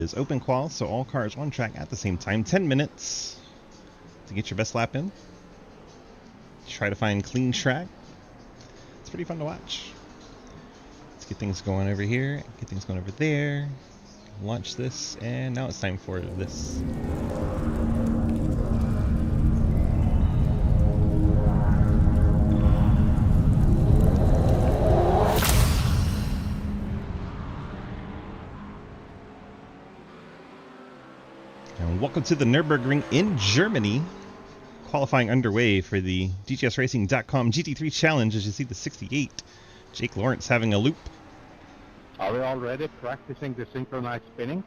Is open qual, so all cars on track at the same time. 10 minutes to get your best lap in. Try to find clean track. It's pretty fun to watch. Let's get things going over here, get things going over there. Launch this, and now it's time for this. Welcome to the Nurburgring in Germany. Qualifying underway for the GTSRacing.com GT-3 challenge. As you see the 68, Jake Lawrence having a loop. Are we already practicing the synchronized spinning?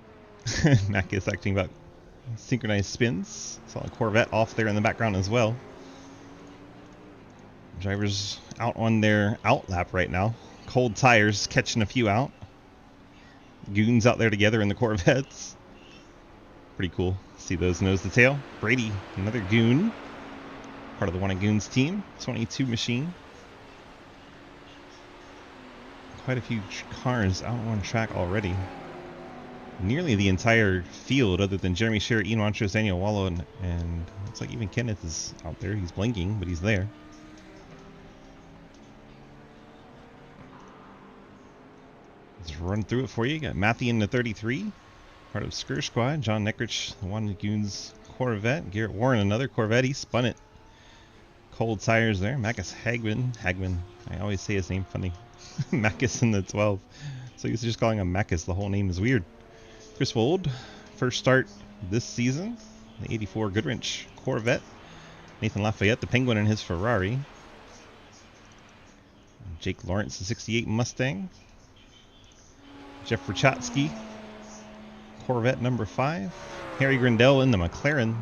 Mac is acting about synchronized spins. Saw a Corvette off there in the background as well. Drivers out on their out lap right now. Cold tires catching a few out. Goons out there together in the Corvettes. Pretty cool. See those nose to tail. Brady, another goon. Part of the Wanted Goons team. 22 machine. Quite a few cars out on track already. Nearly the entire field, other than Jeremy Scherer, Ian Montrose, Daniel Wallow, and looks like even Kenneth is out there. He's blinking, but he's there. Let's run through it for you. Got Matthew in the 33. Part of Skur Squad. John Neckrich, the Wanted Goons Corvette. Garrett Warren, another Corvette. He spun it. Cold tires there. Marcus Hagman. I always say his name funny. Macus in the 12. So he's just calling him Macus. The whole name is weird. Chris Wold, first start this season. The 84 Goodwrench Corvette. Nathan Lafayette, the Penguin, in his Ferrari. Jake Lawrence, the 68 Mustang. Jeff Rachatsky, Corvette number 5. Harry Grindell in the McLaren.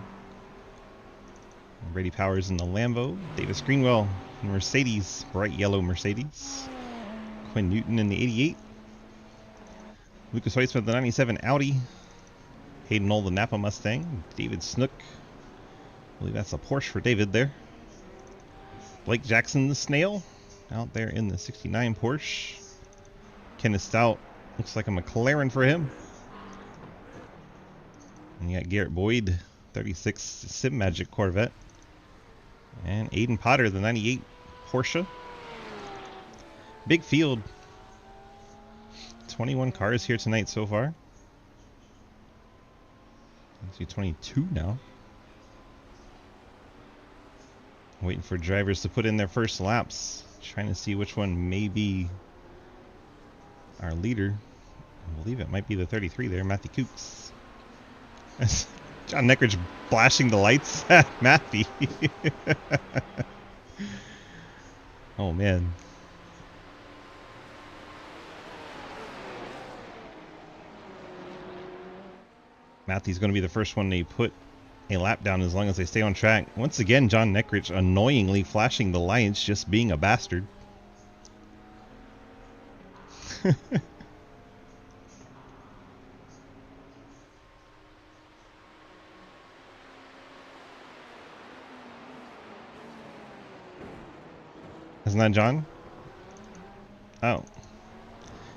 Brady Powers in the Lambo. Davis Greenwell in the Mercedes, bright yellow Mercedes. Quinn Newton in the 88. Lucas Weissman, the 97 Audi. Hayden Knoll, the Napa Mustang. David Snook, I believe that's a Porsche for David there. Blake Jackson, the Snail, out there in the 69 Porsche. Kenneth Stout, looks like a McLaren for him. And you got Garrett Boyd, 36 Sim Magic Corvette. And Aiden Potter, the 98 Porsche. Big field. 21 cars here tonight so far. Actually 22 now. Waiting for drivers to put in their first laps. Trying to see which one may be our leader. I believe it might be the 33 there, Matthew Kooks. John Neckrich flashing the lights at Matthew. Oh man. Matthew's going to be the first one to put a lap down as long as they stay on track. Once again, John Neckrich annoyingly flashing the lights, just being a bastard. Isn't that John? Oh.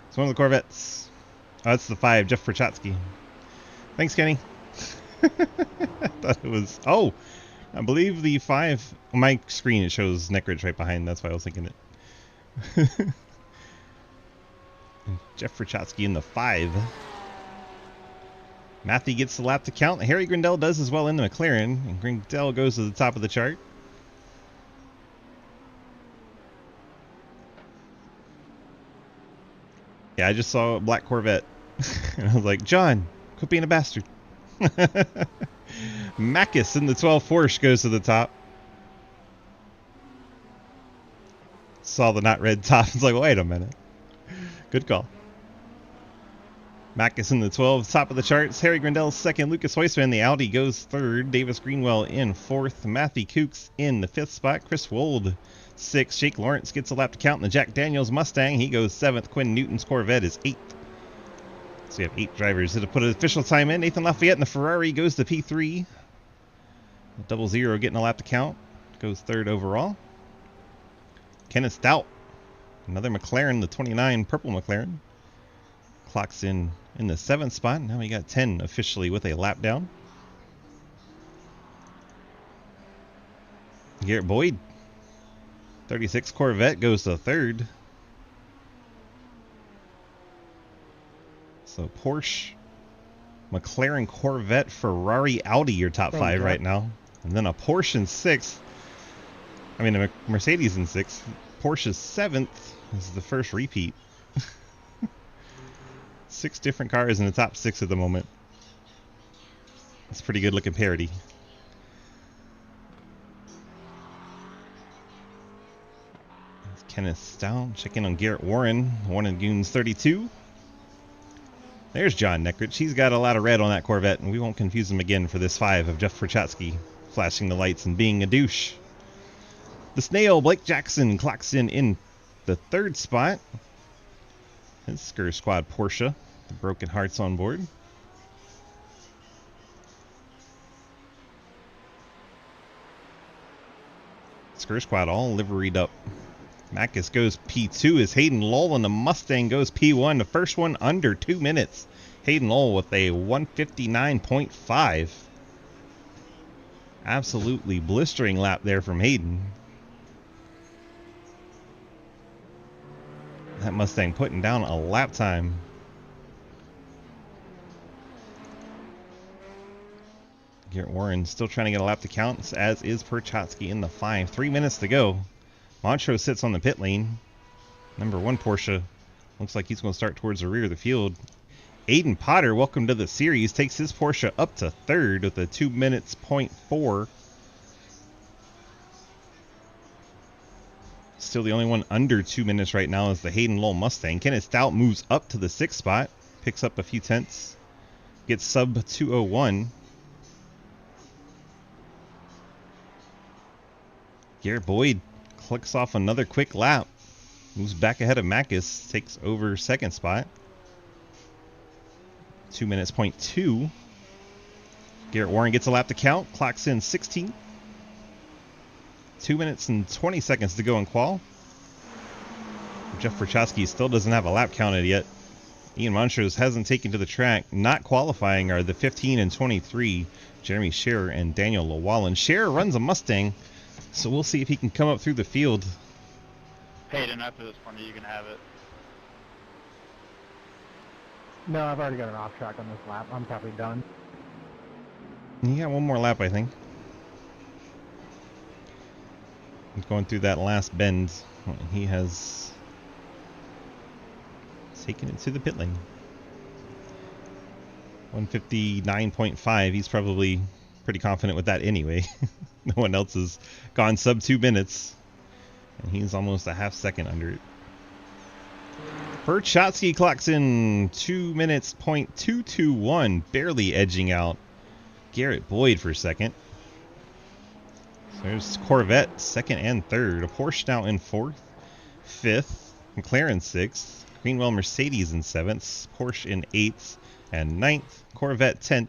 It's one of the Corvettes. Oh, that's the 5, Jeff Rachatsky. Thanks, Kenny. I thought it was... Oh! I believe the 5... On my screen, it shows Neckrich right behind. That's why I was thinking it. Jeff Rachatsky in the 5. Matthew gets the lap to count. Harry Grindell does as well in the McLaren. And Grindell goes to the top of the chart. Yeah, I just saw a black Corvette. And I was like, John, quit being a bastard. Macus in the 12 Porsche goes to the top. Saw the not red top. It's like, wait a minute. Good call. Macus in the 12, top of the charts. Harry Grindell second. Lucas Weissman, the Audi, goes third. Davis Greenwell in fourth. Matthew Kooks in the 5th spot. Chris Wold, 6th. Jake Lawrence gets a lap to count in the Jack Daniels Mustang. He goes 7th. Quinn Newton's Corvette is 8th. So we have 8 drivers to put an official time in. Nathan Lafayette in the Ferrari goes to P3. 00 getting a lap to count. Goes 3rd overall. Kenneth Stout, another McLaren, the 29 purple McLaren. Clocks in in the 7th spot. Now we got 10 officially with a lap down. Garrett Boyd, 36 Corvette, goes to 3rd. So Porsche, McLaren, Corvette, Ferrari, Audi, your top 5 right now. And then a Porsche in 6th. I mean, a Mercedes in 6th. Porsche's 7th. This is the first repeat. 6 different cars in the top 6 at the moment. That's pretty good looking parity. Kenneth Stout checking on Garrett Warren, Warren Goons 32. There's John Neckrich. He's got a lot of red on that Corvette, and we won't confuse him again for this 5 of Jeff Prochatsky flashing the lights and being a douche. The Snail, Blake Jackson, clocks in the 3rd spot. His Skr Squad Porsche, the Broken Hearts on board. Skr Squad all liveried up. Macus goes P2 as Hayden Lowell and the Mustang goes P1. The first one under 2 minutes. Hayden Lowell with a 159.5. Absolutely blistering lap there from Hayden. That Mustang putting down a lap time. Garrett Warren still trying to get a lap to count, as is Prochatsky in the 5. 3 minutes to go. Montrose sits on the pit lane. Number 1 Porsche looks like he's going to start towards the rear of the field. Aiden Potter, welcome to the series, takes his Porsche up to 3rd with a 2 minutes .4. Still the only one under 2 minutes right now is the Hayden Lowell Mustang. Kenneth Stout moves up to the 6th spot, picks up a few tenths, gets sub 201. Garrett Boyd clicks off another quick lap, moves back ahead of Macus, takes over 2nd spot. 2 minutes .2. Garrett Warren gets a lap to count, clocks in 16. 2 minutes and 20 seconds to go in qual. Jeff Prochatsky still doesn't have a lap counted yet. Ian Montrose hasn't taken to the track. Not qualifying are the 15 and 23, Jeremy Scherer and Daniel Llewellyn. Scherer runs a Mustang, so we'll see if he can come up through the field. Hayden, after this corner, you can have it. No, I've already got an off track on this lap. I'm probably done. You got one more lap, I think. He's going through that last bend. He has taken it to the pit lane. 159.5. He's probably pretty confident with that anyway. No one else has gone sub 2 minutes. And he's almost a half second under it. Prochatsky clocks in 2 minutes .221, barely edging out Garrett Boyd for 2nd. So there's Corvette 2nd and 3rd. A Porsche now in 4th, 5th, McLaren 6th, Greenwell Mercedes in 7th, Porsche in 8th and 9th, Corvette 10th.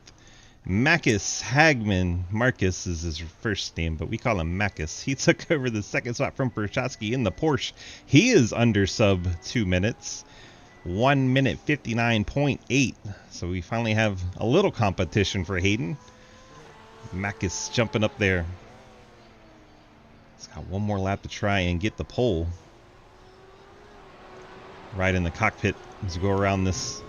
Macus Hagman, Marcus is his first name, but we call him Macus. He took over the 2nd spot from Prochatsky in the Porsche. He is under sub 2 minutes, 1 minute 59.8. So we finally have a little competition for Hayden. Macus jumping up there. He's got one more lap to try and get the pole. Right in the cockpit as we go around this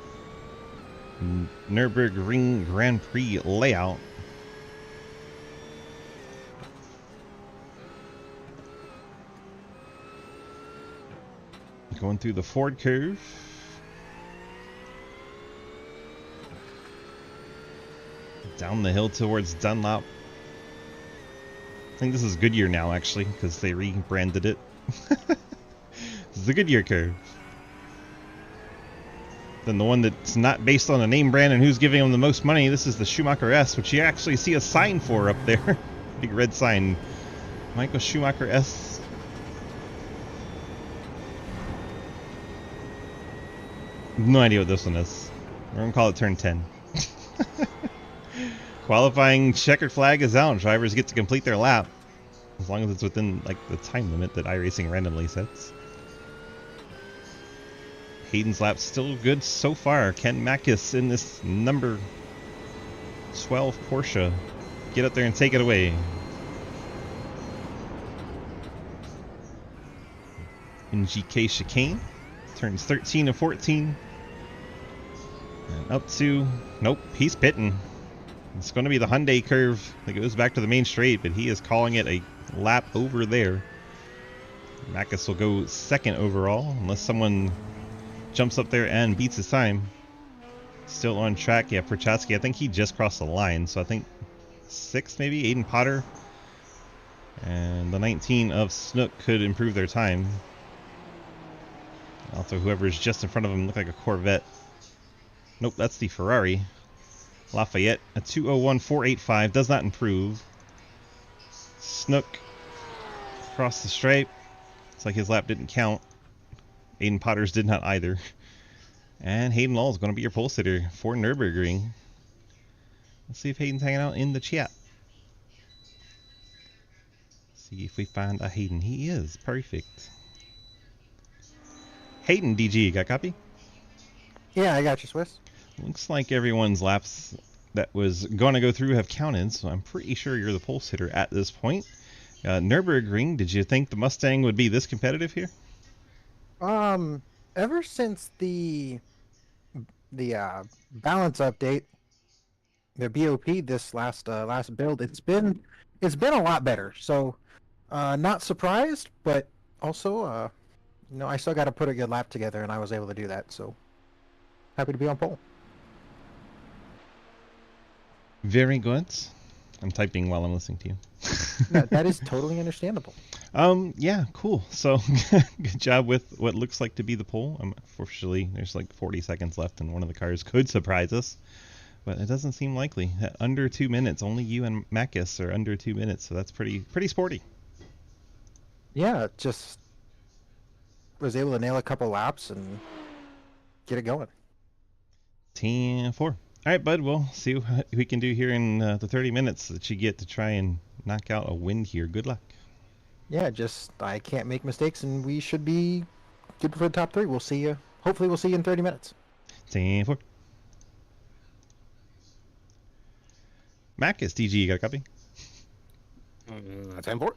Nurburgring Grand Prix layout. Going through the Ford curve. Down the hill towards Dunlop. I think this is Goodyear now, actually, because they rebranded it. This is the Goodyear curve. Then the one that's not based on a name brand and who's giving them the most money, this is the Schumacher S, which you actually see a sign for up there. Big red sign. Michael Schumacher S. No idea what this one is. We're going to call it turn 10. Qualifying checkered flag is out. Drivers get to complete their lap. As long as it's within like the time limit that iRacing randomly sets. Hayden's lap still good so far. Ken Mackis in this number 12 Porsche. Get up there and take it away. NGK chicane. Turns 13 and 14. And up to... Nope, he's pitting. It's going to be the Hyundai curve that goes back to the main straight, but he is calling it a lap over there. Mackis will go second overall, unless someone jumps up there and beats his time. Still on track. Yeah, Prochaska, I think he just crossed the line, so I think 6 maybe. Aiden Potter and the 19 of Snook could improve their time. Also, whoever's just in front of him look like a Corvette. Nope, that's the Ferrari. Lafayette, a 201.485, does not improve. Snook across the stripe. It's like his lap didn't count. Aiden Potter's did not either. And Hayden Law is going to be your pole sitter for Nurburgring. Let's see if Hayden's hanging out in the chat. See if we find a Hayden. He is. Perfect. Hayden, DG, got a copy? Yeah, I got you, Swiss. Looks like everyone's laps that was going to go through have counted, so I'm pretty sure you're the pole sitter at this point. Nurburgring, did you think the Mustang would be this competitive here? Ever since the balance update, the BOP this last build, it's been a lot better. So, not surprised, but also I still got to put a good lap together, and I was able to do that. So, happy to be on pole. Very good. I'm typing while I'm listening to you. No, that is totally understandable. Yeah, cool. So, good job with what looks like to be the pole. Unfortunately, there's like 40 seconds left, and one of the cars could surprise us, but it doesn't seem likely. At under 2 minutes, only you and Mackis are under 2 minutes, so that's pretty sporty. Yeah, just was able to nail a couple laps and get it going. 10-4. All right, bud, we'll see what we can do here in the 30 minutes that you get to try and knock out a win here. Good luck. Yeah, just I can't make mistakes, and we should be good for the top 3. We'll see you. Hopefully, we'll see you in 30 minutes. 10-4. Mackis, DG, you got a copy? 10-4.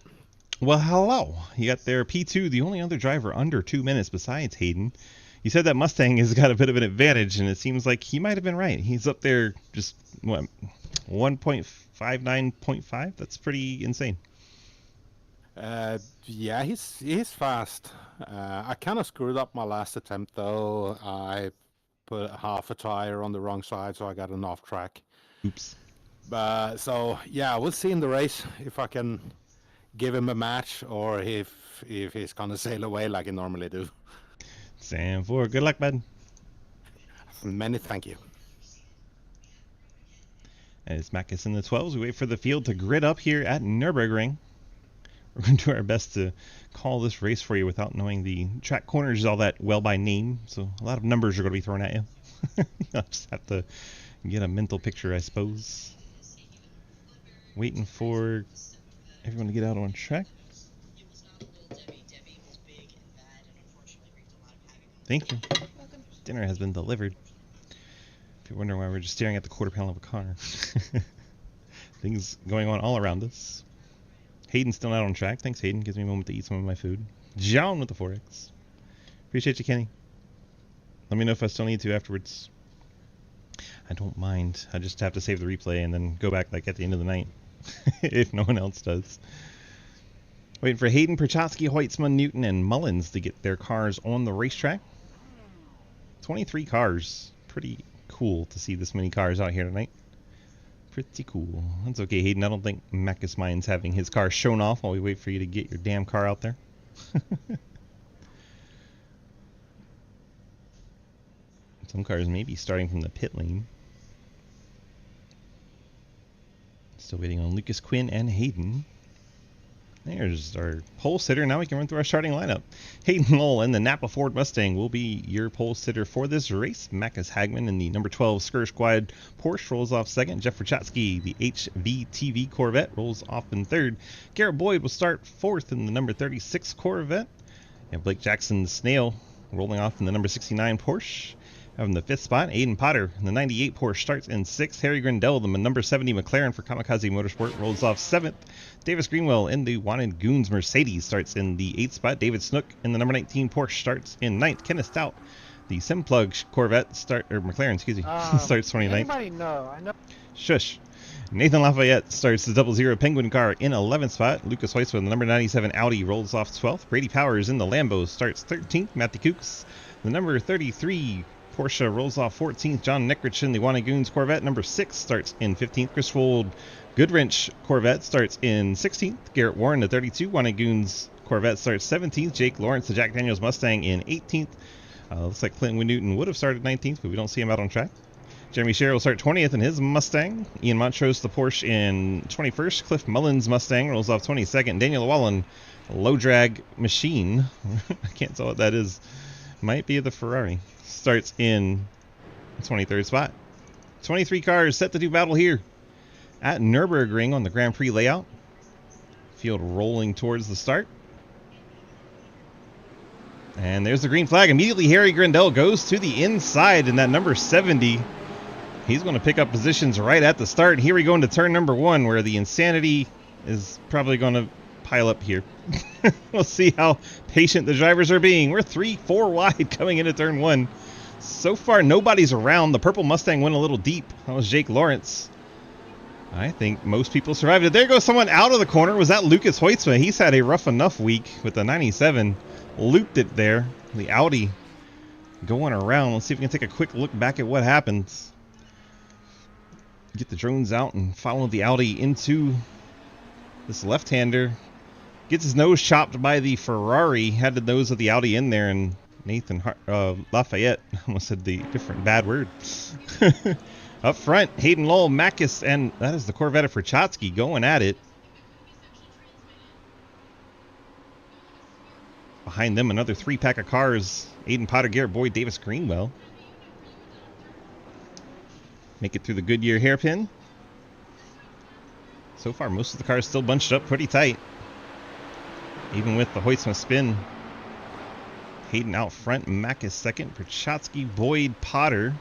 Well, hello. You got their P2, the only other driver under 2 minutes besides Hayden. You said that Mustang has got a bit of an advantage, and it seems like he might have been right. He's up there just, what, 1.59.5? That's pretty insane. Yeah, he's fast. I kind of screwed up my last attempt, though. I put half a tire on the wrong side, so I got an off track. Oops. So, yeah, we'll see in the race if I can give him a match or if he's going to sail away like he normally do. 10-4. Good luck, bud. Many thank you. As Mackis in the 12s, we wait for the field to grid up here at Nurburgring. We're going to do our best to call this race for you without knowing the track corners all that well by name. So a lot of numbers are going to be thrown at you. You'll just have to get a mental picture, I suppose. Waiting for everyone to get out on track. Thank you. Dinner has been delivered. If you're wondering why we're just staring at the quarter panel of a car. Things going on all around us. Hayden's still not on track. Thanks, Hayden. Gives me a moment to eat some of my food. John with the 4X. Appreciate you, Kenny. Let me know if I still need to afterwards. I don't mind. I just have to save the replay and then go back like at the end of the night. If no one else does. Waiting for Hayden, Prochaska, Hoitzman, Newton, and Mullins to get their cars on the racetrack. 23 cars. Pretty cool to see this many cars out here tonight. Pretty cool. That's okay, Hayden. I don't think Mackis minds having his car shown off while we wait for you to get your damn car out there. Some cars may be starting from the pit lane. Still waiting on Lucas Quinn and Hayden. There's our pole sitter. Now we can run through our starting lineup. Hayden Lowell in the Napa Ford Mustang will be your pole sitter for this race. Mackis Hagman in the number 12 Skir Squad Porsche rolls off second. Jeff Rachatsky, the HVTV Corvette, rolls off in third. Garrett Boyd will start fourth in the number 36 Corvette. And Blake Jackson, the Snail, rolling off in the number 69 Porsche. Having the 5th spot, Aiden Potter. The 98 Porsche starts in 6th. Harry Grindell, the number 70 McLaren for Kamikaze Motorsport, rolls off 7th. Davis Greenwell in the Wanted Goons Mercedes starts in the 8th spot. David Snook in the number 19 Porsche starts in 9th. Kenneth Stout, the Simplug Corvette McLaren, excuse me, starts 29th. Anybody know? I know. Shush. Nathan Lafayette starts the 00 Penguin car in 11th spot. Lucas Heusman, the number 97 Audi, rolls off 12th. Brady Powers in the Lambo starts 13th. Matthew Kooks, the number 33 Porsche, rolls off 14th. John Neckrich in the Wannagoons Corvette, number 6, starts in 15th. Chris Wold Goodwrench Corvette starts in 16th. Garrett Warren, the 32 Wannagoons Corvette, starts 17th. Jake Lawrence, the Jack Daniels Mustang, in 18th. Looks like Clinton Newton would have started 19th, but we don't see him out on track. Jeremy Sherrill will start 20th in his Mustang. Ian Montrose, the Porsche, in 21st. Cliff Mullins Mustang rolls off 22nd. Daniel Wallen, low drag machine. I can't tell what that is. Might be the Ferrari. Starts in 23rd spot. 23 cars set to do battle here at Nurburgring on the Grand Prix layout. Field rolling towards the start. And there's the green flag. Immediately, Harry Grindell goes to the inside in that number 70. He's going to pick up positions right at the start. Here we go into turn number 1, where the insanity is probably going to pile up here. We'll see how patient the drivers are being. We're 3-4 wide coming into turn 1. So far, nobody's around. The purple Mustang went a little deep. That was Jake Lawrence. I think most people survived it. There goes someone out of the corner. Was that Lucas Hoitzma? He's had a rough enough week with the 97. Looped it there. The Audi going around. Let's see if we can take a quick look back at what happens. Get the drones out and follow the Audi into this left-hander. Gets his nose chopped by the Ferrari. Had the nose of the Audi in there, and Nathan Lafayette almost said the different bad word. Up front, Hayden Lowell, Makis, and that is the Corvette of Prochatsky going at it. Behind them, another 3-pack of cars. Aiden Potter, Garrett Boyd, Davis Greenwell. Make it through the Goodyear hairpin. So far, most of the cars still bunched up pretty tight. Even with the Hoitzma spin. Hayden out front, Makis second, Prochatsky, Boyd, Potter.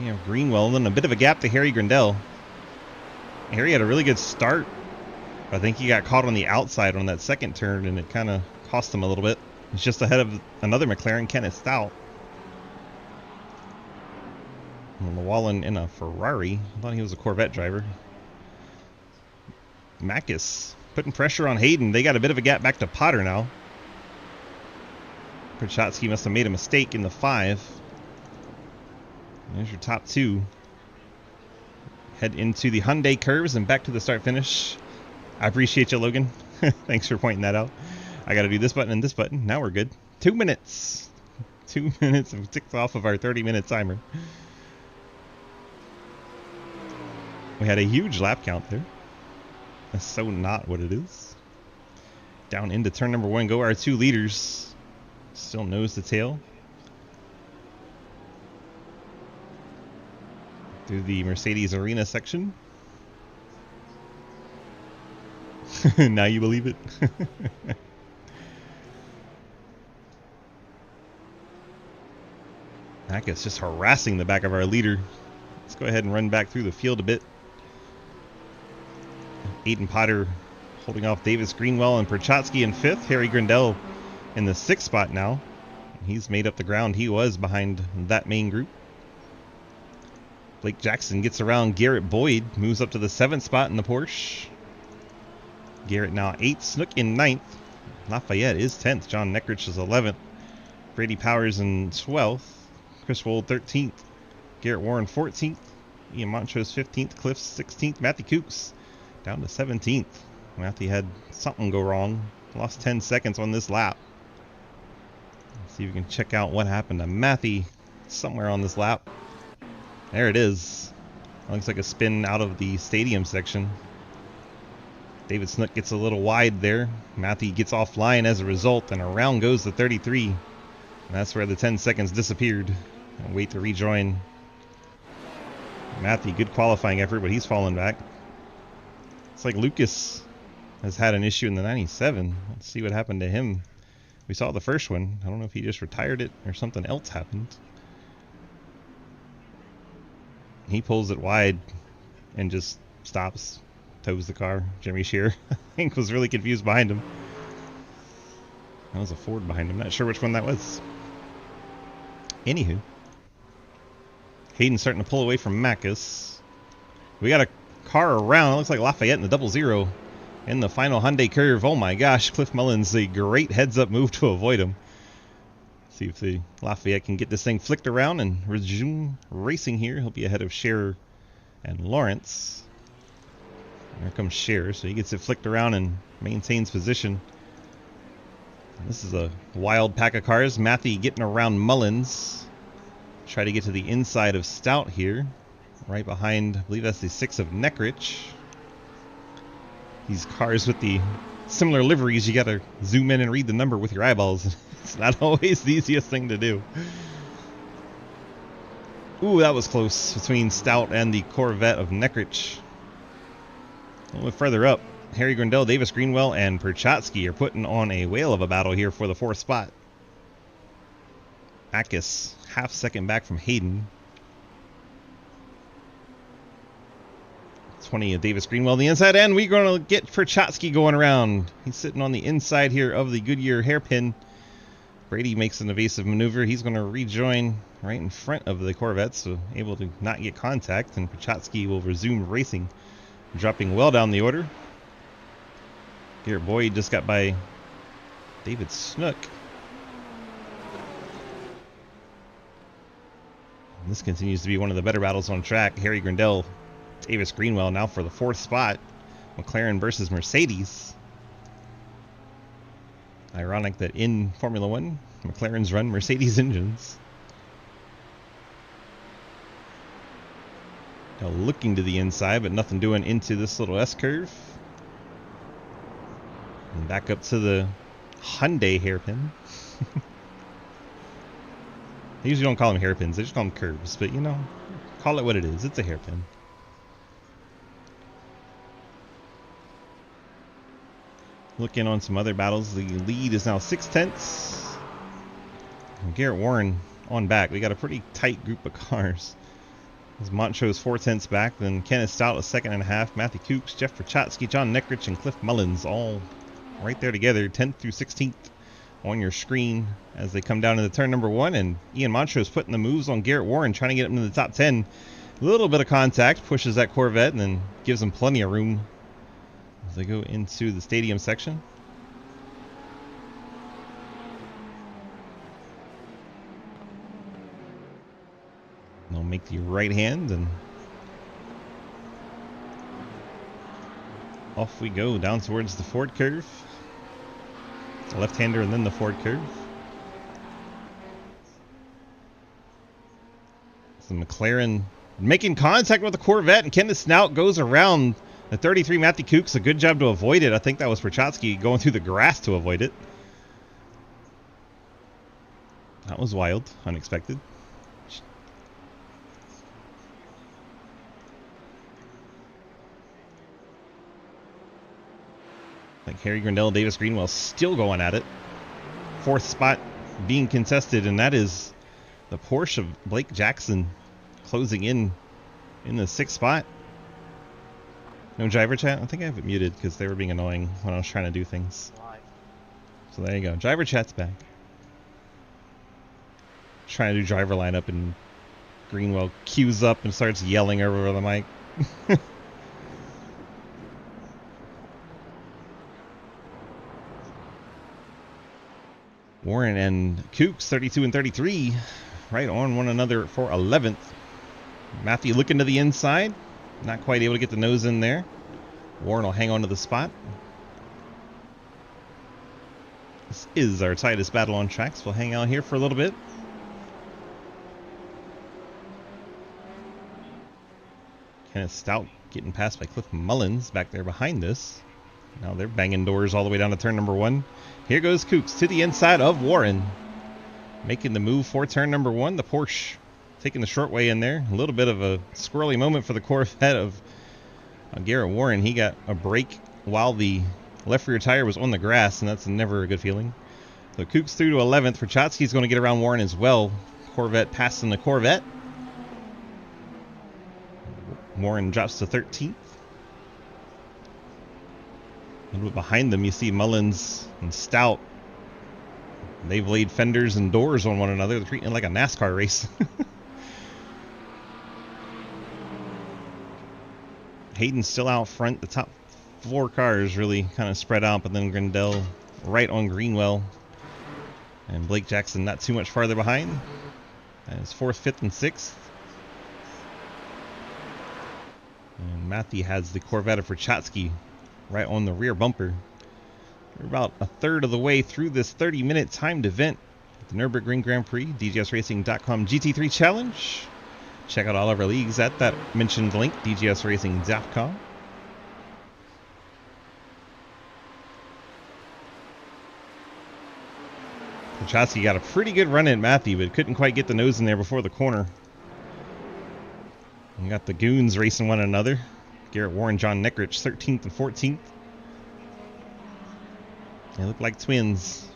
You have Greenwell, and then a bit of a gap to Harry Grindell. Harry had a really good start. I think he got caught on the outside on that second turn, and it kind of cost him a little bit. He's just ahead of another McLaren, Kenneth Stout. And Llewellyn in a Ferrari. I thought he was a Corvette driver. Makis putting pressure on Hayden. They got a bit of a gap back to Potter now. Prochatsky must have made a mistake in the 5. There's your top 2. Head into the Hyundai curves and back to the start finish. I appreciate you, Logan. Thanks for pointing that out. I got to do this button and this button. Now we're good. 2 minutes. 2 minutes have ticked off of our 30-minute timer. We had a huge lap count there. That's so not what it is. Down into turn number 1 go our 2 leaders. Still nose to tail. Through the Mercedes Arena section. Now you believe it. Makis just harassing the back of our leader. Let's go ahead and run back through the field a bit. Aiden Potter holding off Davis Greenwell and Prochatsky in 5th. Harry Grindell in the 6th spot now. He's made up the ground he was behind that main group. Blake Jackson gets around Garrett Boyd, moves up to the 7th spot in the Porsche. Garrett now 8th, Snook in 9th. Lafayette is 10th. John Neckrich is 11th. Brady Powers in 12th. Chris Wold 13th. Garrett Warren 14th. Ian Montrose 15th. Cliff 16th. Matthew Kooks down to 17th. Matthew had something go wrong. Lost 10 seconds on this lap. Let's see if we can check out what happened to Matthew somewhere on this lap. There it is. Looks like a spin out of the stadium section. David Snook gets a little wide there. Matthew gets offline as a result, and around goes the 33. And that's where the 10 seconds disappeared. And wait to rejoin. Matthew, good qualifying effort, but he's fallen back. It's like Lucas has had an issue in the 97. Let's see what happened to him. We saw the first one. I don't know if he just retired it or something else happened. He pulls it wide and just stops, tows the car. Jimmy Shear, I think, was really confused behind him. That was a Ford behind him. Not sure which one that was. Anywho, Hayden's starting to pull away from Macus. We got a car around. It looks like Lafayette in the 00 in the final Hyundai curve. Oh my gosh, Cliff Mullins, a great heads-up move to avoid him. See if the Lafayette can get this thing flicked around and resume racing here. He'll be ahead of Scherer and Lawrence. There comes Scherer, so he gets it flicked around and maintains position. This is a wild pack of cars. Matthew getting around Mullins. Try to get to the inside of Stout here. Right behind, I believe that's the 6 of Neckrich. These cars with the similar liveries, you gotta zoom in and read the number with your eyeballs. It's not always the easiest thing to do. Ooh, that was close between Stout and the Corvette of Neckrich. A little bit further up, Harry Grindell, Davis Greenwell, and Perchatsky are putting on a whale of a battle here for the 4th spot. Akis, half second back from Hayden. 20 of Davis Greenwell on the inside, and we're going to get Perchatsky going around. He's sitting on the inside here of the Goodyear hairpin. Brady makes an evasive maneuver. He's going to rejoin right in front of the Corvette, so able to not get contact, and Perchatsky will resume racing, dropping well down the order. Garrett Boyd just got by David Snook. And this continues to be one of the better battles on track. Harry Grindell, Davis Greenwell now for the 4th spot. McLaren versus Mercedes. Ironic that in Formula One, McLaren's run Mercedes engines. Now looking to the inside, but nothing doing into this little S-curve. And back up to the Hyundai hairpin. They usually don't call them hairpins, they just call them curves. But you know, call it what it is. It's a hairpin. Looking on some other battles, the lead is now 6/10. And Garrett Warren on back. We got a pretty tight group of cars. As Montrose 4/10 back, then Kenneth Stout a 2.5, Matthew Kooks, Jeff Perchatsky, John Neckrich, and Cliff Mullins all right there together, 10th through 16th on your screen as they come down into turn number 1. And Ian Montrose putting the moves on Garrett Warren, trying to get him to the top 10. A little bit of contact, pushes that Corvette, and then gives him plenty of room as they go into the stadium section. They'll make the right hand and off we go down towards the Ford curve. The left-hander and then the Ford curve. So McLaren making contact with the Corvette, and Kenneth Stout goes around the 33 Matthew Kooks. A good job to avoid it. I think that was Perchatsky going through the grass to avoid it. That was wild, unexpected. Like Harry Grindell, Davis Greenwell still going at it. 4th spot being contested, and that is the Porsche of Blake Jackson closing in the 6th spot. No driver chat? I think I have it muted because they were being annoying when I was trying to do things. So there you go. Driver chat's back. Trying to do driver lineup, and Greenwell queues up and starts yelling over the mic. Warren and Kooks, 32 and 33, right on one another for 11th. Matthew looking to the inside, not quite able to get the nose in there. Warren will hang on to the spot. This is our tightest battle on tracks. We'll hang out here for a little bit. Kenneth Stout getting passed by Cliff Mullins back there behind us. Now they're banging doors all the way down to turn number 1. Here goes Kooks to the inside of Warren. Making the move for turn number 1. The Porsche taking the short way in there. A little bit of a squirrely moment for the Corvette of Garrett Warren. He got a break while the left rear tire was on the grass, and that's never a good feeling. So Kook's through to 11th. Prochatsky's going to get around Warren as well. Corvette passing the Corvette. Warren drops to 13th. A little bit behind them, you see Mullins and Stout. They've laid fenders and doors on one another. They're treating it like a NASCAR race. Hayden's still out front. The top 4 cars really kind of spread out, but then Grindel right on Greenwell. And Blake Jackson not too much farther behind. And it's 4th, 5th, and 6th. And Matthew has the Corvette of Prochatsky right on the rear bumper. We're about a third of the way through this 30-minute timed event at the Nurburgring Grand Prix, DGSRacing.com GT3 Challenge. Check out all of our leagues at that mentioned link, DGSRacing.com. Prochatsky got a pretty good run at Matthew, but couldn't quite get the nose in there before the corner. We got the goons racing one another. Garrett Warren, John Neckrich, 13th and 14th. They look like twins.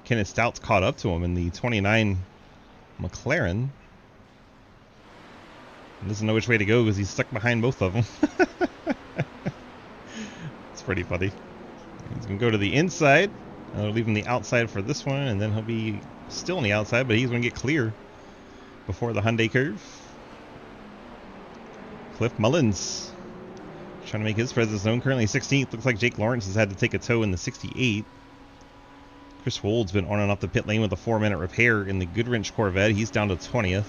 Kenneth Stout's caught up to him in the 29 McLaren. He doesn't know which way to go because he's stuck behind both of them. It's pretty funny. He's going to go to the inside. They'll leave him the outside for this one, and then he'll be still on the outside, but he's going to get clear before the Hyundai curve. Cliff Mullins trying to make his presence known. Currently 16th. Looks like Jake Lawrence has had to take a tow in the 68. Chris Wold's been on and off the pit lane with a 4-minute repair in the Goodwrench Corvette. He's down to 20th.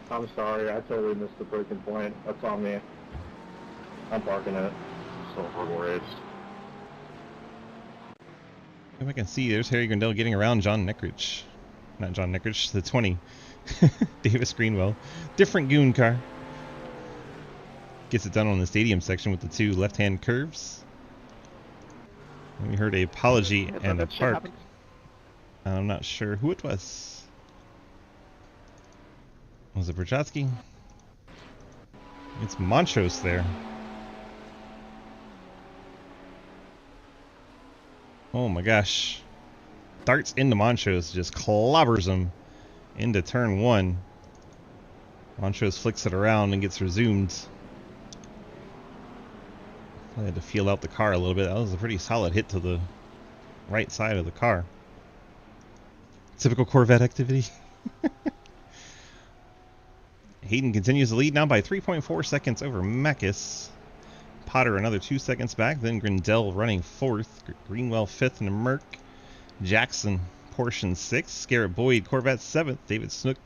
I'm sorry, I totally missed the breaking point. That's on me. I'm parking it. So race. If I can see, there's Harry Grindel getting around John Neckrich. Not John Neckrich, the 20. Davis Greenwell. Different goon car. Gets it done on the stadium section with the 2 left-hand curves. And we heard an apology and a park. I'm not sure who it was. Was it Prochatsky? It's Montrose there. Oh my gosh. Darts into Montrose, just clobbers him into turn 1. Montrose flicks it around and gets resumed. I had to feel out the car a little bit. That was a pretty solid hit to the right side of the car. Typical Corvette activity. Hayden continues to lead now by 3.4 seconds over Mackes. Potter another 2 seconds back. Then Grindel running 4th. Greenwell 5th in a Merc. Jackson Porsche 6th. Garrett Boyd Corvette 7th. David Snook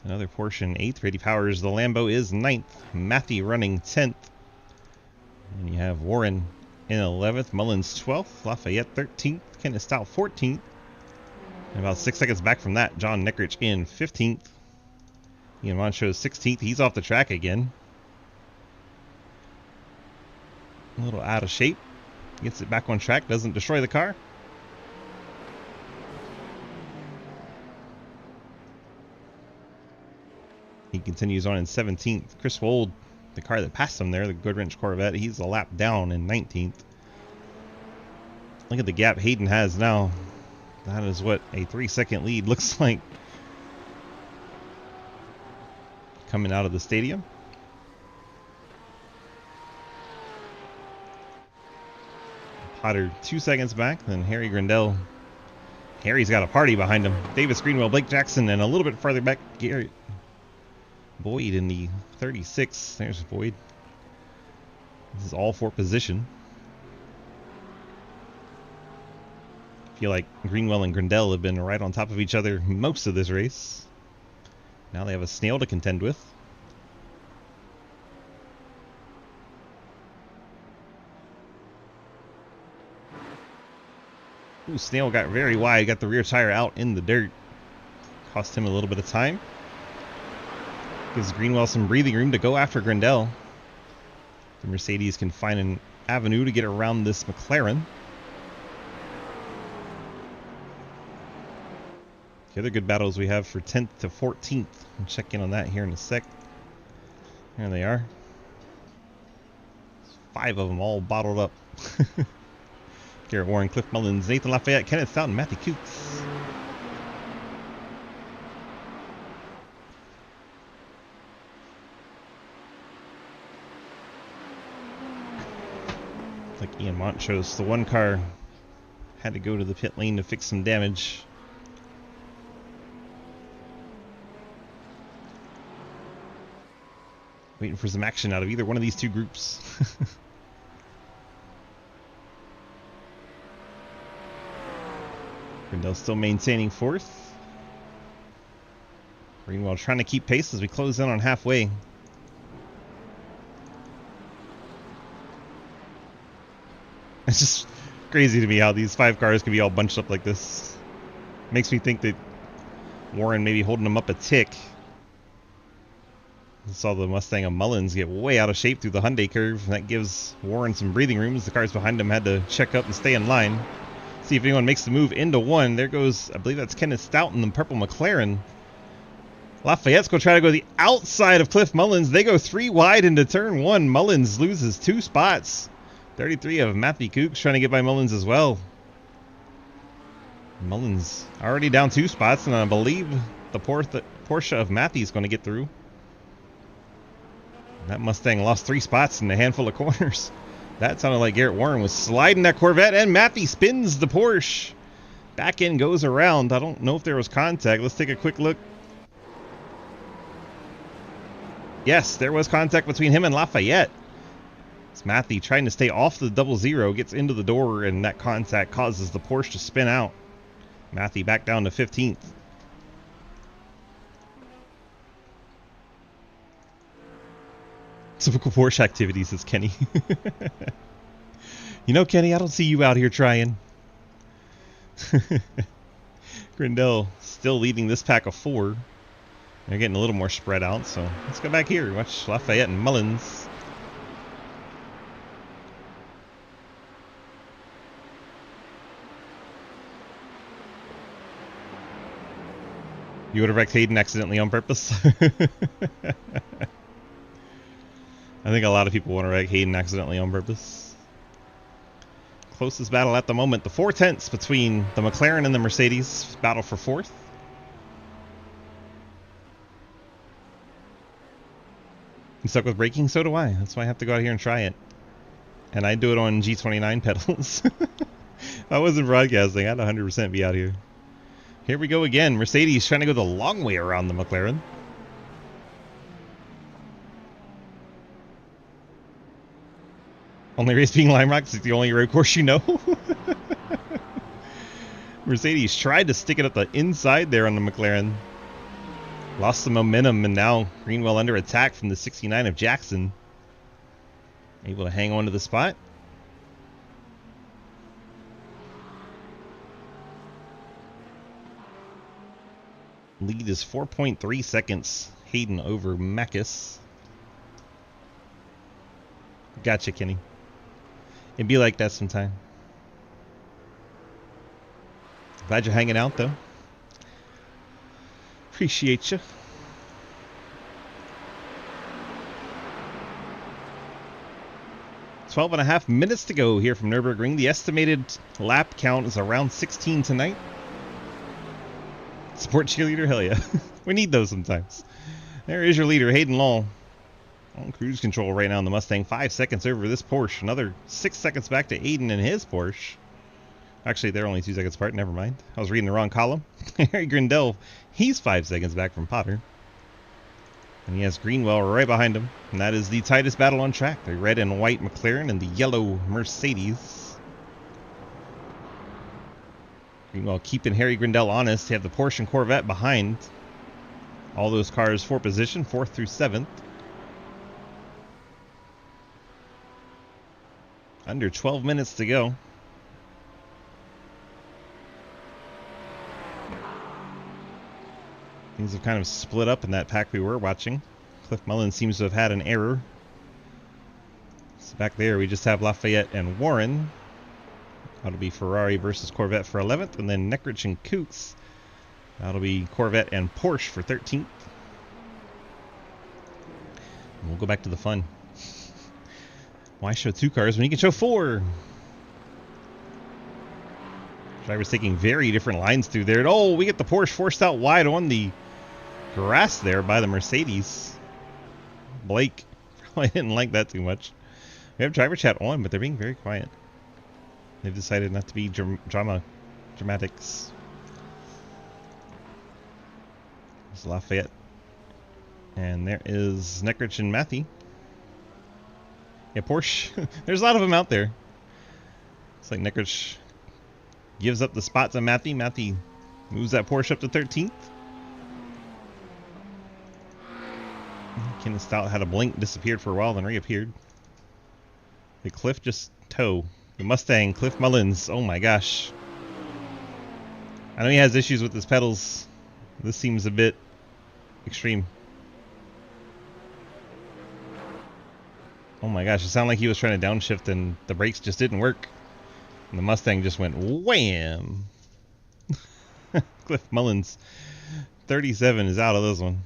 another Porsche 8th. Brady Powers the Lambo is 9th. Matthew running 10th. And you have Warren in 11th. Mullins 12th. Lafayette 13th. Kenneth Stout 14th. And about 6 seconds back from that, John Neckrich in 15th. Ian Montrose 16th. He's off the track again. A little out of shape. Gets it back on track. Doesn't destroy the car. He continues on in 17th. Chris Wold, the car that passed him there, the Goodwrench Corvette, he's a lap down in 19th. Look at the gap Hayden has now. That is what a 3-second lead looks like. Coming out of the stadium. Potter 2 seconds back, then Harry Grindel. Harry's got a party behind him. Davis Greenwell, Blake Jackson, and a little bit farther back, Garrett Boyd in the 36. There's Boyd. This is all for position. I feel like Greenwell and Grindel have been right on top of each other most of this race. Now they have a snail to contend with. Ooh, Snail got very wide, got the rear tire out in the dirt. Cost him a little bit of time. Gives Greenwell some breathing room to go after Grindel. The Mercedes can find an avenue to get around this McLaren. The other good battles we have for 10th to 14th. I'll check in on that here in a sec. There they are. 5 of them all bottled up. Garrett Warren, Cliff Mullins, Nathan Lafayette, Kenneth Stoughton, Matthew Cooks. Like Ian Montrose, the one car had to go to the pit lane to fix some damage. Waiting for some action out of either one of these two groups. Grindell still maintaining 4th. Greenwell trying to keep pace as we close in on halfway. It's just crazy to me how these 5 cars can be all bunched up like this. Makes me think that Warren may be holding them up a tick. I saw the Mustang of Mullins get way out of shape through the Hyundai curve. That gives Warren some breathing room as the cars behind him had to check up and stay in line. See if anyone makes the move into 1. There goes, I believe that's Kenneth Stoughton, the purple McLaren. Lafayette's going to try to go to the outside of Cliff Mullins. They go 3 wide into turn 1. Mullins loses 2 spots. 33 of Matthew Cooks trying to get by Mullins as well. Mullins already down 2 spots, and I believe the Porsche of Matthew's going to get through. That Mustang lost 3 spots in a handful of corners. That sounded like Garrett Warren was sliding that Corvette, and Matthew spins the Porsche. Back end goes around. I don't know if there was contact. Let's take a quick look. Yes, there was contact between him and Lafayette. It's Matthew trying to stay off the 00, gets into the door, and that contact causes the Porsche to spin out. Matthew back down to 15th. Typical Porsche activity, says Kenny. You know, Kenny, I don't see you out here trying. Grindell still leading this pack of 4. They're getting a little more spread out, so let's go back here. Watch Lafayette and Mullins. You would have wrecked Hayden accidentally on purpose? I think a lot of people want to wreck Hayden accidentally on purpose. Closest battle at the moment. The 4 tenths between the McLaren and the Mercedes. Battle for 4th. You stuck with braking? So do I. That's why I have to go out here and try it. And I do it on G29 pedals. If I wasn't broadcasting, I'd 100% be out here. Here we go again. Mercedes trying to go the long way around the McLaren. Only race being Lime Rock is the only road course you know. Mercedes tried to stick it up the inside there on the McLaren. Lost some momentum, and now Greenwell under attack from the 69 of Jackson. Able to hang on to the spot. Lead is 4.3 seconds. Hayden over Makis. Gotcha, Kenny. It'd be like that sometime. Glad you're hanging out, though. Appreciate you. Twelve and a half minutes to go here from Nurburgring. The estimated lap count is around 16 tonight. Support cheerleader, hell yeah. We need those sometimes. There is your leader, Hayden Law. On cruise control right now in the Mustang. 5 seconds over this Porsche. Another 6 seconds back to Aiden and his Porsche. Actually, they're only 2 seconds apart. Never mind. I was reading the wrong column. Harry Grindell, he's 5 seconds back from Potter. And he has Greenwell right behind him. And that is the tightest battle on track. The red and white McLaren and the yellow Mercedes. Greenwell keeping Harry Grindell honest. They have the Porsche and Corvette behind. All those cars for position, 4th through 7th. Under 12 minutes to go. Things have kind of split up in that pack we were watching. Cliff Mullins seems to have had an error. So back there we just have Lafayette and Warren. That'll be Ferrari versus Corvette for 11th, and then Neckrich and Kooks. That'll be Corvette and Porsche for 13th. And we'll go back to the fun. Why show 2 cars when you can show 4? Driver's taking very different lines through there. Oh, we get the Porsche forced out wide on the grass there by the Mercedes. Blake probably didn't like that too much. We have driver chat on, but they're being very quiet. They've decided not to be dramatics. There's Lafayette. And there is Neckrich and Matthew. Yeah, Porsche. There's a lot of them out there. It's like Neckrich gives up the spot to Matthew. Matthew moves that Porsche up to 13th. Kenneth Stout had a blink, disappeared for a while, then reappeared. The Cliff just toe. The Mustang, Cliff Mullins. Oh my gosh. I know he has issues with his pedals. This seems a bit extreme. Oh my gosh, it sounded like he was trying to downshift and the brakes just didn't work. And the Mustang just went wham! Cliff Mullins, 37, is out of this one.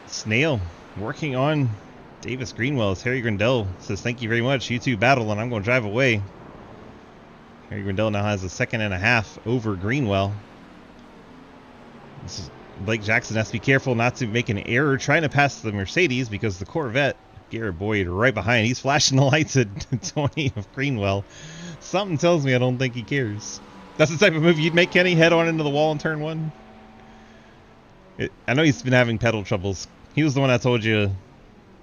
Snail working on Davis Greenwell. Harry Grindell says, thank you very much. You two battle and I'm going to drive away. Harry Grindell now has a 2.5 over Greenwell. Blake Jackson has to be careful not to make an error trying to pass the Mercedes because the Corvette, Garrett Boyd right behind. He's flashing the lights at Tony of Greenwell. Something tells me I don't think he cares. That's the type of move you'd make, Kenny, head on into the wall in turn 1. I know he's been having pedal troubles. He was the one that told you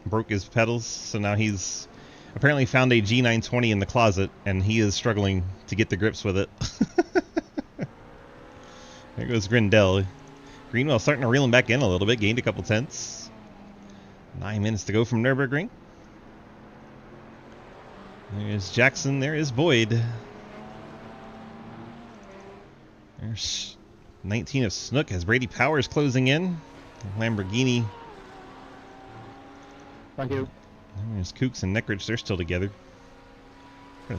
broke his pedals, so now he's apparently found a G920 in the closet, and he is struggling to get the grips with it. There goes Grindell. Greenwell starting to reel him back in a little bit, gained a couple tenths. 9 minutes to go from Nurburgring. There's Jackson, there is Boyd. There's 19 of Snook as Brady Powers closing in. Lamborghini. Thank you. There's Kooks and Neckrich, they're still together.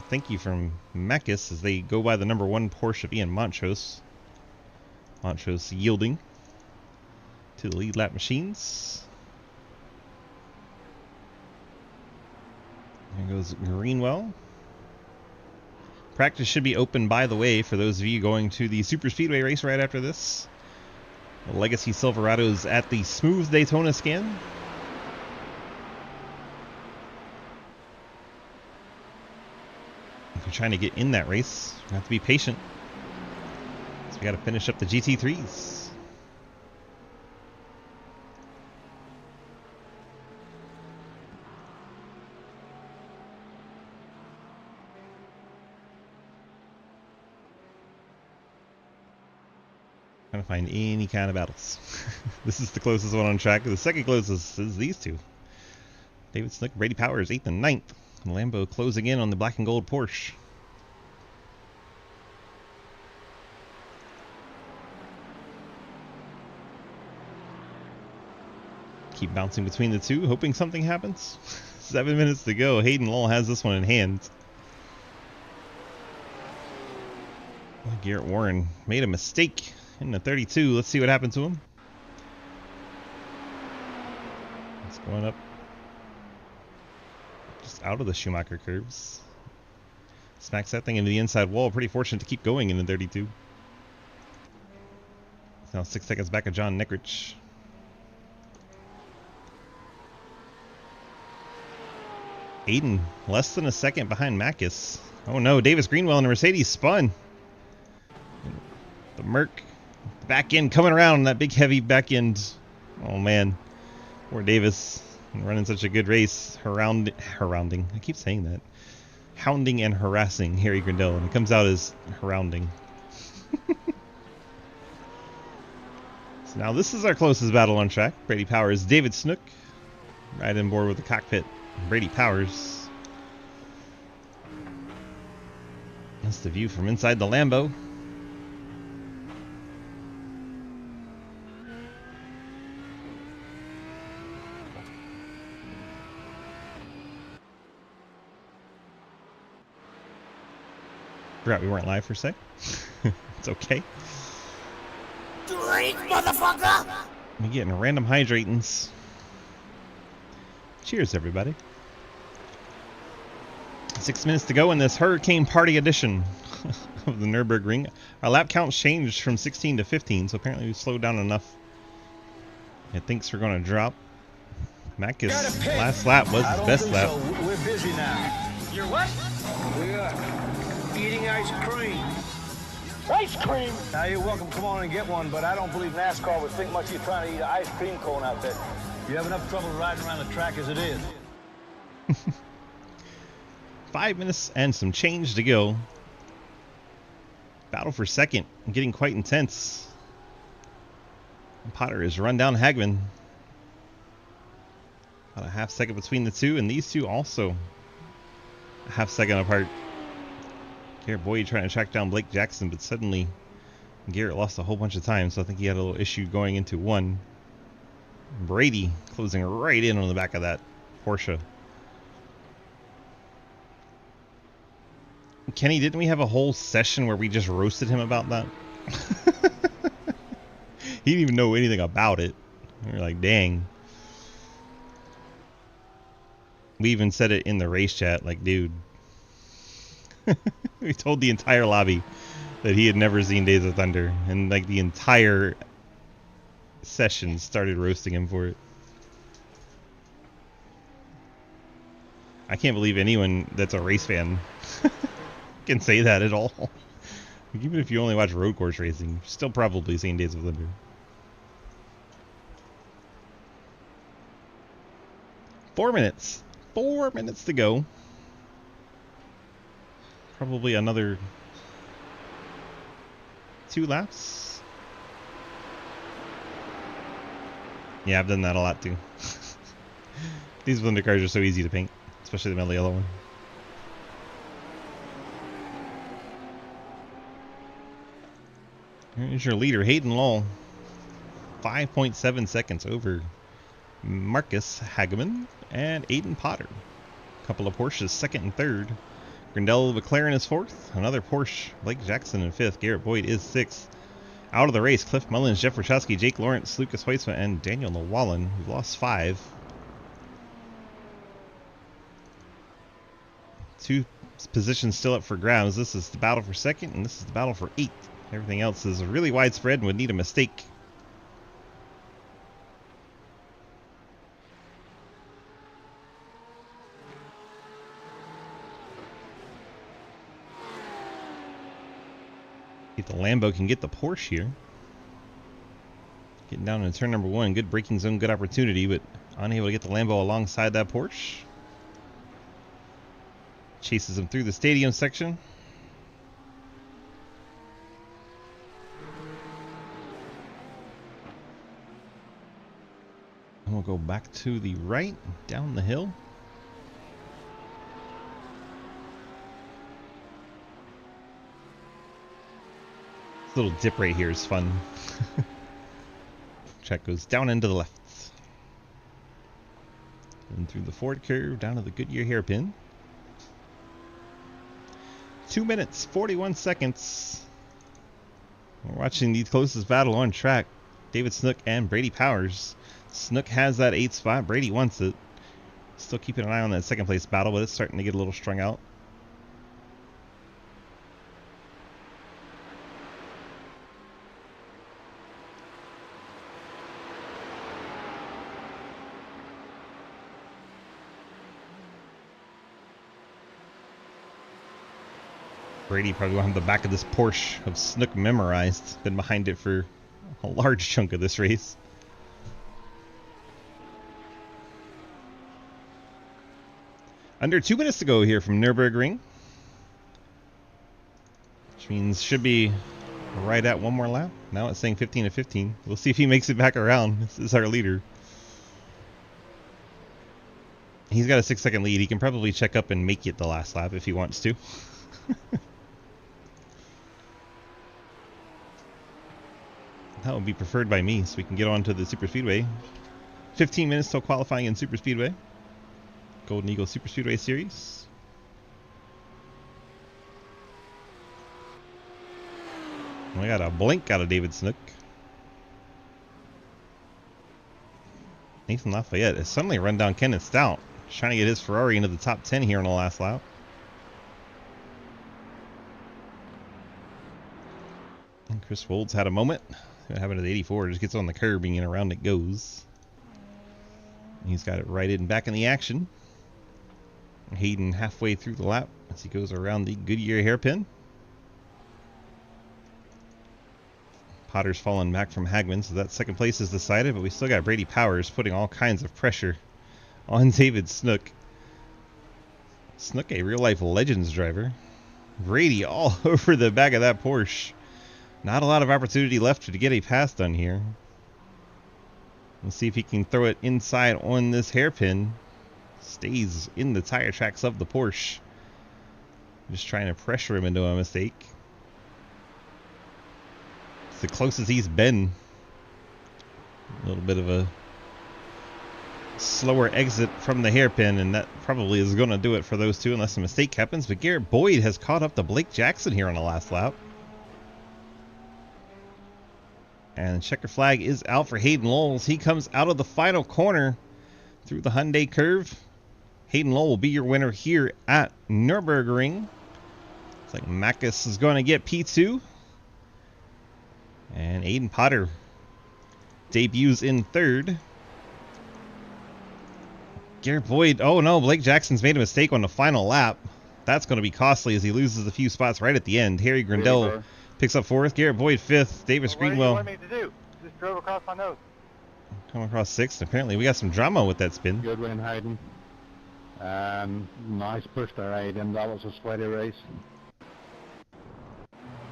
Thank you from Makis as they go by the number 1 Porsche of Ian Montrose. Montrose yielding to the lead lap machines. There goes Greenwell. Practice should be open, by the way, for those of you going to the Super Speedway race right after this. The Legacy Silverado's at the Smooth Daytona scan. If you're trying to get in that race, you have to be patient. So we got to finish up the GT3s. Trying to find any kind of battles. This is the closest one on track. The second closest is these two. David Snook, Brady Powers, 8th and 9th. And Lambo closing in on the black and gold Porsche. Keep bouncing between the two, hoping something happens. 7 minutes to go. Hayden Lowell has this one in hand. Garrett Warren made a mistake in the 32. Let's see what happened to him. It's going up just out of the Schumacher curves. Smacks that thing into the inside wall. Pretty fortunate to keep going in the 32. It's now 6 seconds back of John Neckrich. Aiden less than a second behind Makis. Oh no, Davis Greenwell in a Mercedes spun. The Merc back end coming around, that big heavy back end. Oh man, poor Davis running such a good race. Hounding. I keep saying that. Hounding and harassing Harry Grindell, and it comes out as hounding. So now this is our closest battle on track. Brady Powers, David Snook, right on board with the cockpit. Brady Powers. That's the view from inside the Lambo. Forgot we weren't live for a sec. It's okay. Drink, motherfucker! We're getting random hydratings. Cheers, everybody. 6 minutes to go in this Hurricane Party edition of the Nurburgring. Our lap counts changed from 16 to 15, so apparently we've slowed down enough. It thinks we're going to drop. Mac's last lap was his best lap. So. We're busy now. You're what? We are eating ice cream. Ice cream? Now you're welcome. Come on and get one, but I don't believe NASCAR would think much of you trying to eat an ice cream cone out there. You have enough trouble riding around the track as it is. 5 minutes and some change to go. Battle for second, getting quite intense. Potter has run down Hagman. About a half second between the two, and these two also a half second apart. Garrett Boyd trying to track down Blake Jackson, but suddenly Garrett lost a whole bunch of time, so I think he had a little issue going into one. Brady closing right in on the back of that Porsche. Kenny, didn't we have a whole session where we just roasted him about that? He didn't even know anything about it. We were like, dang. We even said it in the race chat, like, dude. We told the entire lobby that he had never seen Days of Thunder, and like the entire session started roasting him for it. I can't believe anyone that's a race fan can say that at all. Like, even if you only watch road course racing, you're still probably seeing Days of Thunder. 4 minutes. 4 minutes to go. Probably another 2 laps. Yeah, I've done that a lot too. These Thunder cars are so easy to paint, especially the metal yellow one. Here's your leader, Hayden Law. 5.7 seconds over Marcus Hageman and Aiden Potter. A couple of Porsches, second and third. Grindel McLaren is fourth. Another Porsche. Blake Jackson in fifth. Garrett Boyd is sixth. Out of the race, Cliff Mullins, Jeff Rachowski, Jake Lawrence, Lucas Weitzman, and Daniel Llewellyn, who lost 5. 2 positions still up for grabs. This is the battle for second, and this is the battle for 8th. Everything else is really widespread and would need a mistake. If the Lambo can get the Porsche here. Getting down into turn number 1. Good braking zone, good opportunity, but unable to get the Lambo alongside that Porsche. Chases him through the stadium section. And we'll go back to the right, down the hill. This little dip right here is fun. Track goes down into the left. And through the Ford curve, down to the Goodyear hairpin. 2 minutes, 41 seconds. We're watching the closest battle on track. David Snook and Brady Powers. Snook has that 8th spot. Brady wants it. Still keeping an eye on that second place battle, but it's starting to get a little strung out. Brady probably will have the back of this Porsche of Snook memorized. Been behind it for a large chunk of this race. Under 2 minutes to go here from Nurburgring. Which means should be right at one more lap. Now it's saying 15 to 15. We'll see if he makes it back around. This is our leader. He's got a 6-second lead. He can probably check up and make it the last lap if he wants to. That would be preferred by me, so we can get on to the Super Speedway. 15 minutes till qualifying in Super Speedway. Golden Eagle Super Speedway Series. We got a blink out of David Snook. Nathan Lafayette has suddenly run down Kenneth Stout, trying to get his Ferrari into the top 10 here in the last lap. And Chris Wolds had a moment. See what happened to the 84. Just gets on the curbing and around it goes. He's got it righted and back in the action. Hayden halfway through the lap as he goes around the Goodyear hairpin. Potter's fallen back from Hagman, so that second place is decided, but we still got Brady Powers putting all kinds of pressure on David Snook. Snook, a real-life Legends driver. Brady all over the back of that Porsche. Not a lot of opportunity left to get a pass done here. Let's see if he can throw it inside on this hairpin. Stays in the tire tracks of the Porsche. Just trying to pressure him into a mistake. It's the closest he's been. A little bit of a slower exit from the hairpin, and that probably is going to do it for those two unless a mistake happens. But Garrett Boyd has caught up to Blake Jackson here on the last lap. And the checker flag is out for Hayden Lowell. He comes out of the final corner through the Hyundai curve. Hayden Lowell will be your winner here at Nurburgring. Looks like Macus is going to get P2. And Aiden Potter debuts in third. Garrett Boyd. Oh no, Blake Jackson's made a mistake on the final lap. That's going to be costly as he loses a few spots right at the end. Harry Grindell picks up fourth. Garrett Boyd fifth. Davis Greenwell. What do you want me to do? Just drove across my nose. Come across sixth. Apparently we got some drama with that spin. Good win, Hayden. Nice push there, Hayden. That was a sweaty race.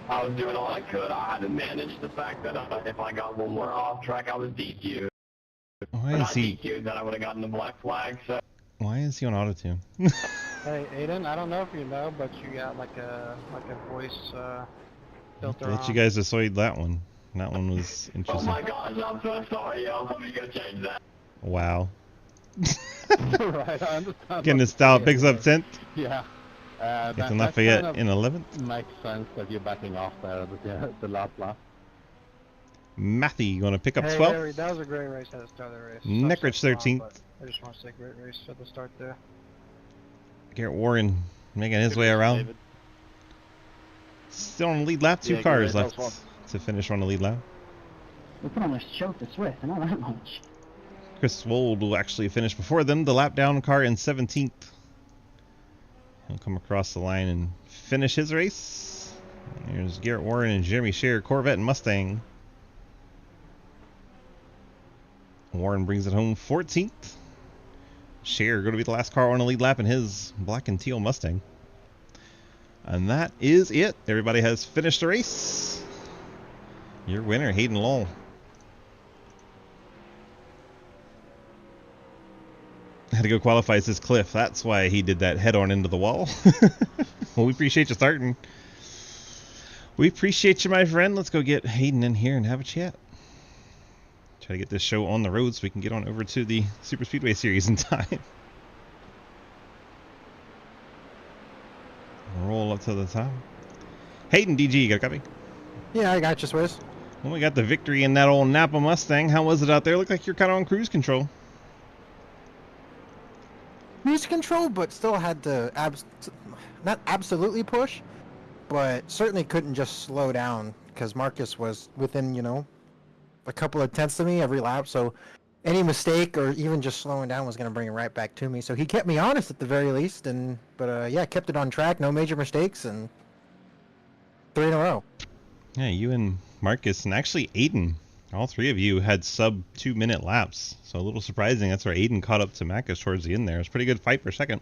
I was doing all I could. I had to manage the fact that if I got one more off track, I was DQ'd. Why If is I he? DQ'd, then I would have gotten the black flag. So Why is he on auto tune? Hey, Aiden, I don't know if you know, but you got like a voice filter I on. thought you guys decided that one. That one was oh interesting. my gosh, I'm so sorry, yo. Let me go change that. Wow. Right, I understand. Getting his style picks up 10th. Yeah. Nathan Lafayette in 11th. Makes sense that you're backing off there at the last lap. Matthew going to pick up Hey, 12th. that was a great race at the start of the race. Neckrich 13th. I just want to say great race at the start there. Garrett Warren making his way around. David. Still on the lead lap. Two Yeah, cars great. left to finish on the lead lap. We put almost choked the Swift, and not that much. Chris Wold will actually finish before them. The lap down car in 17th. He'll come across the line and finish his race. And there's Garrett Warren and Jeremy Scherer, Corvette and Mustang. Warren brings it home 14th. Scherer going to be the last car on the lead lap in his black and teal Mustang. And that is it. Everybody has finished the race. Your winner, Hayden Lowell. Had to go qualify as his Cliff. That's why he did that head on into the wall. Well, we appreciate you starting. We appreciate you, my friend. Let's go get Hayden in here and have a chat. Try to get this show on the road so we can get on over to the Super Speedway Series in time. Roll up to the top. Hayden DG, you got a copy? Yeah, I got you, Swizz. Well, we got the victory in that old Napa Mustang. How was it out there? Looked like you're kind of on cruise control. Cruise control, but still had to not absolutely push, but certainly couldn't just slow down because Marcus was within, you know, a couple of tenths of me every lap. So any mistake or even just slowing down was going to bring it right back to me. So he kept me honest at the very least, but yeah, kept it on track, no major mistakes, and 3 in a row. Yeah, you and Marcus and actually Aiden, all three of you had sub 2-minute laps. So a little surprising. That's where Aiden caught up to Marcus towards the end there. It was a pretty good fight for a second.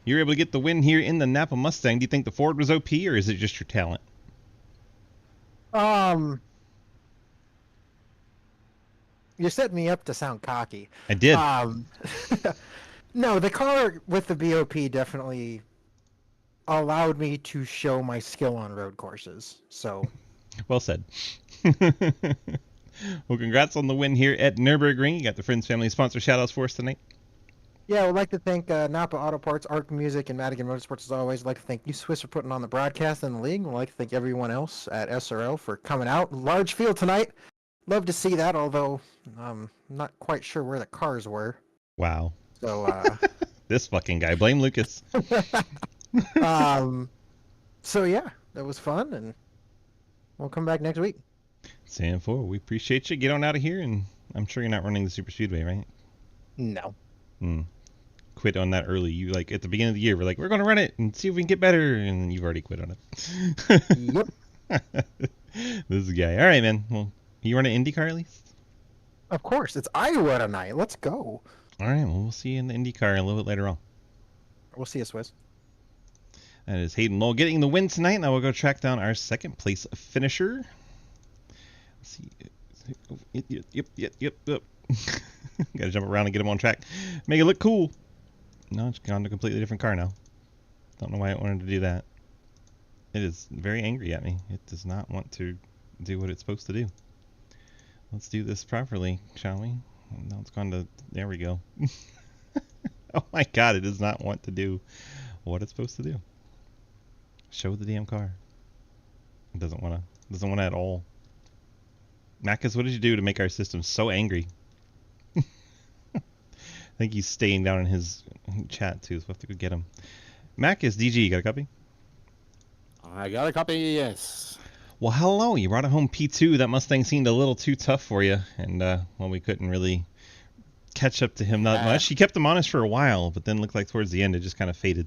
You were able to get the win here in the Napa Mustang. Do you think the Ford was OP or is it just your talent? You set me up to sound cocky. I did. No, the car with the BOP definitely allowed me to show my skill on road courses. So, well said. Well, congrats on the win here at Nurburgring. You got the Friends Family sponsor shoutouts for us tonight. Yeah, I would like to thank Napa Auto Parts, Arc Music, and Madigan Motorsports as always. I'd like to thank you, Swiss, for putting on the broadcast in the league. I'd like to thank everyone else at SRL for coming out. Large field tonight. love to see that, although not quite sure where the cars were. Wow. So This fucking guy. Blame Lucas. so yeah, that was fun, and we'll come back next week. Sam 4, we appreciate you. Get on out of here, and I'm sure you're not running the Super Speedway, right? No. Quit on that early. You like at the beginning of the year, we're like, we're gonna run it and see if we can get better, and you've already quit on it. Yep. This guy. All right, man. Well, you run an IndyCar at least? Of course, it's Iowa tonight. Let's go. All right. Well, we'll see you in the IndyCar a little bit later on. We'll see you, Swiss. That is Hayden Lowell getting the win tonight. Now we'll go track down our second place finisher. Let's see. Yep. Gotta jump around and get him on track. Make it look cool. No, it's gone to a completely different car now. Don't know why it wanted to do that. It is very angry at me. It does not want to do what it's supposed to do. Let's do this properly, shall we? Now it's gone to... There we go. Oh my god, it does not want to do what it's supposed to do. Show the damn car. It doesn't want to. Doesn't want to at all. Macus, what did you do to make our system so angry? I think he's staying down in his chat too, so we'll have to go get him. Macus, DG, you got a copy? I got a copy, yes. Well, hello. You brought it home P2. That Mustang seemed a little too tough for you, and well, we couldn't really catch up to him that much. He kept him honest for a while, but then looked like towards the end it just kind of faded.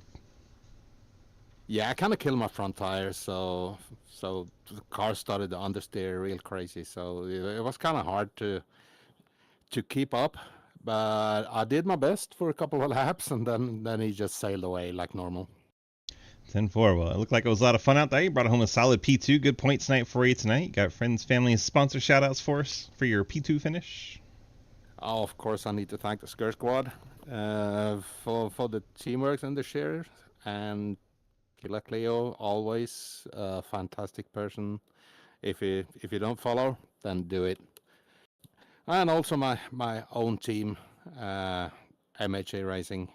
Yeah, I kind of killed my front tire, so the car started to understeer real crazy. So it was kind of hard to keep up, but I did my best for a couple of laps, and then he just sailed away like normal. 10-4. Well, it looked like it was a lot of fun out there. You brought home a solid P2. Good points night for you tonight. You got friends, family, and sponsor shout-outs for us for your P2 finish. Oh, of course, I need to thank the Skir Squad for the teamwork and the share. And Killa Cleo, always a fantastic person. If you don't follow, then do it. And also my own team, MHA Racing.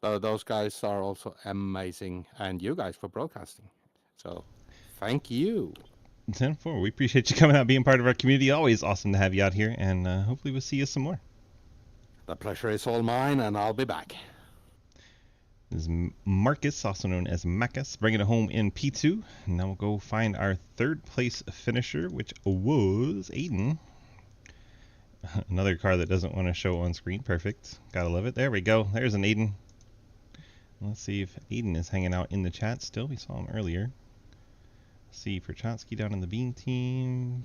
Those guys are also amazing, and you guys for broadcasting. So, thank you. 10-4. We appreciate you coming out, being part of our community. Always awesome to have you out here, and hopefully we'll see you some more. The pleasure is all mine, and I'll be back. This is Marcus, also known as Macus, bringing it home in P2. And now we'll go find our third place finisher, which was Aiden. Another car that doesn't want to show on screen. Perfect. Gotta love it. There we go. There's an Aiden. Let's see if Aiden is hanging out in the chat still. We saw him earlier. Let's see, Perchansky down in the Bean team.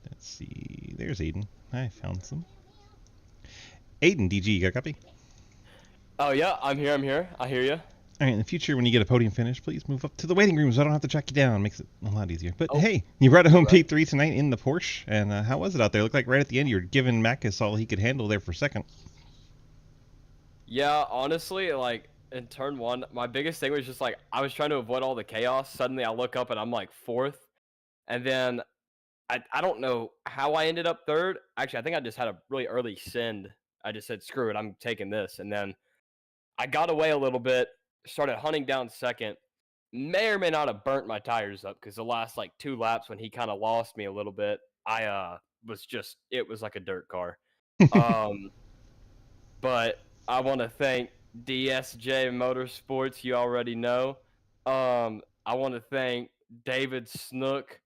Let's see. There's Aiden. I found some. Aiden, DG, you got a copy? Oh, yeah, I'm here. I hear you. All right, in the future, when you get a podium finish, please move up to the waiting room so I don't have to track you down. Makes it a lot easier. But hey, you brought it home P3 tonight in the Porsche. And how was it out there? Looked like right at the end you were giving Macus all he could handle there for second. Yeah, honestly, like, in turn one, my biggest thing was just, like, I was trying to avoid all the chaos. Suddenly, I look up, and I'm, like, fourth. And then, I don't know how I ended up third. Actually, I think I just had a really early send. I just said, screw it, I'm taking this. And then I got away a little bit, started hunting down second. May or may not have burnt my tires up, because the last, like, 2 laps, when he kind of lost me a little bit, it was like a dirt car. But I want to thank DSJ Motorsports, you already know. I want to thank David Snook.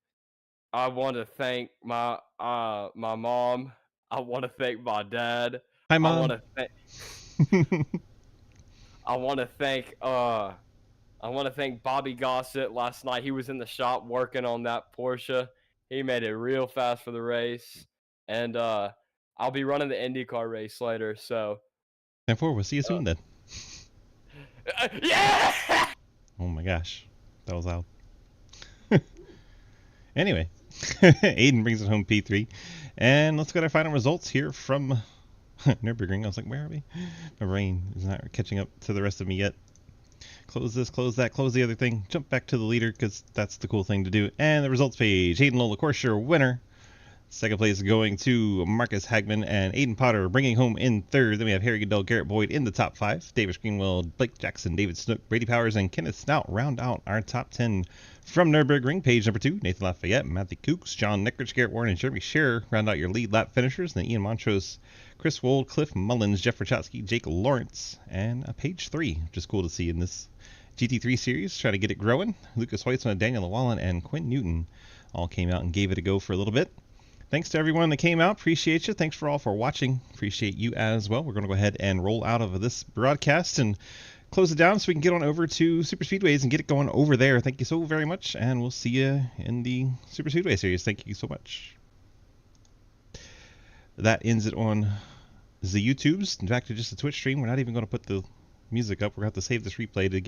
I want to thank my mom. I want to thank my dad. Hi, Mom. I want to thank Bobby Gossett last night. He was in the shop working on that Porsche. He made it real fast for the race. And I'll be running the IndyCar race later, so 10-4, we'll see you soon then. Yeah! Oh my gosh, that was loud. Anyway, Aiden brings it home P3. And let's get our final results here from Nurburgring. I was like, where are we? My brain is not catching up to the rest of me yet. Close this, close that, close the other thing. Jump back to the leader because that's the cool thing to do. And the results page. Hayden Lola, of course, your winner. Second place going to Marcus Hagman and Aiden Potter bringing home in third. Then we have Harry Goodell, Garrett Boyd in the top 5. Davis Greenwell, Blake Jackson, David Snook, Brady Powers, and Kenneth Snout round out our top 10. From Nurburgring, page number 2, Nathan Lafayette, Matthew Kooks, John Nickrich, Garrett Warren, and Jeremy Scherer round out your lead lap finishers. Then Ian Montrose, Chris Wold, Cliff Mullins, Jeff Rachotsky, Jake Lawrence, and page 3, which is cool to see in this GT3 series. Try to get it growing. Lucas Weitzman, Daniel Llewellyn, and Quinn Newton all came out and gave it a go for a little bit. Thanks to everyone that came out. Appreciate you. Thanks for all for watching. Appreciate you as well. We're going to go ahead and roll out of this broadcast and close it down so we can get on over to Super Speedways and get it going over there. Thank you so very much, and we'll see you in the Super Speedway series. Thank you so much. That ends it on the YouTubes. In fact, just a Twitch stream. We're not even going to put the music up. We're going to have to save this replay to get